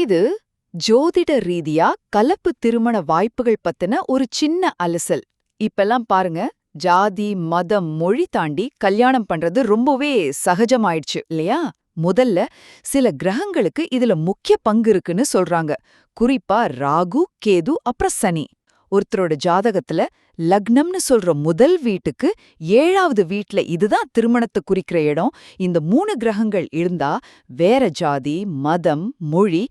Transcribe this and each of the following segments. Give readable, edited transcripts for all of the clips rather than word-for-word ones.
இது ஜோதிட ரீதியா கலப்பு திருமண வாய்ப்புகள் பத்தின ஒரு சின்ன அலசல். இப்பெல்லாம் பாருங்க, ஜாதி மதம் மொழி தாண்டி கல்யாணம் பண்றது ரொம்பவே சகஜமாயிடுச்சு இல்லையா? முதல்ல சில கிரகங்களுக்கு இதுல முக்கிய பங்கு இருக்குன்னு சொல்றாங்க. குறிப்பா ராகு, கேது, அப்புறம் சனி. ஒருத்தரோட ஜாதகத்துல லக்னம்னு சொல்ற முதல் வீட்டுக்கு 7வது வீட்ல இதுதான் திருமணத்தை குறிக்கிற இடம். இந்த 3 கிரகங்கள் இருந்தா வேற ஜாதி, மதம், மொழி,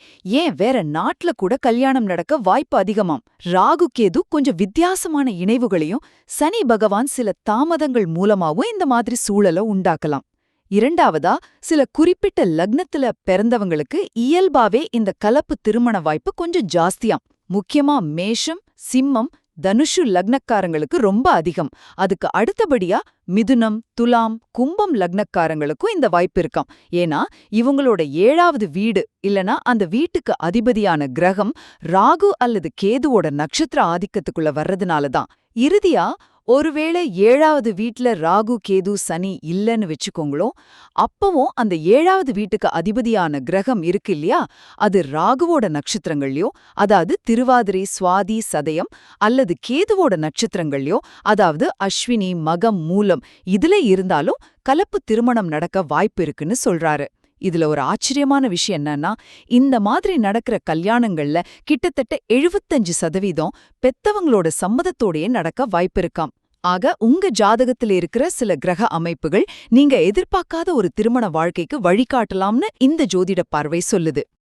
ஏன் வேற நாட்டுல கூட கல்யாணம் நடக்க வாய்ப்பு அதிகமாம். ராகு கேது கொஞ்சம் வித்தியாசமான இணைவுகளையும், சனி பகவான் சில தாமதங்கள் மூலமாவும் இந்த மாதிரி சூழலை உண்டாக்கலாம். இரண்டாவதா, சில குறிப்பிட்ட லக்னத்துல பிறந்தவங்களுக்கு இயல்பாவே இந்த கலப்பு திருமண வாய்ப்பு கொஞ்சம் ஜாஸ்தியாம். முக்கியமா மேஷம், சிம்மம், தனுஷு லக்னக்காரங்களுக்கு ரொம்ப அதிகம். அதுக்கு அடுத்தபடியா மிதுனம், துலாம், கும்பம் லக்னக்காரங்களுக்கும் இந்த வாய்ப்பு இருக்காம். ஏன்னா இவங்களோட 7வது வீடு இல்லனா அந்த வீட்டுக்கு அதிபதியான கிரகம் ராகு அல்லது கேதுவோட நட்சத்திர ஆதிக்கத்துக்குள்ள வர்றதுனால தான். இறுதியா, ஒருவேளை 7வது வீட்ல ராகு, கேது, சனி இல்லன்னு வச்சுக்கோங்களோ, அப்பவும் அந்த 7வது வீட்டுக்கு அதிபதியான கிரகம் இருக்கு இல்லையா, அது ராகுவோட நட்சத்திரங்கள்லயோ, அதாவது திருவாதிரை, சுவாதி, சதயம், அல்லது கேதுவோட நட்சத்திரங்கள்லயோ, அதாவது அஸ்வினி, மகம், மூலம், இதுல இருந்தாலும் கலப்பு திருமணம் நடக்க வாய்ப்பு இருக்குன்னு சொல்றாரு. இதுல ஒரு ஆச்சரியமான விஷயம் என்னன்னா, இந்த மாதிரி நடக்கிற கல்யாணங்கள்ல கிட்டத்தட்ட 75% பெத்தவங்களோட சம்மதத்தோடயே நடக்க வாய்ப்பிருக்காம். ஆக உங்க ஜாதகத்துல இருக்கிற சில கிரக அமைப்புகள் நீங்க எதிர்பார்க்காத ஒரு திருமண வாழ்க்கைக்கு வழிகாட்டலாம்னு இந்த ஜோதிட பார்வை சொல்லுது.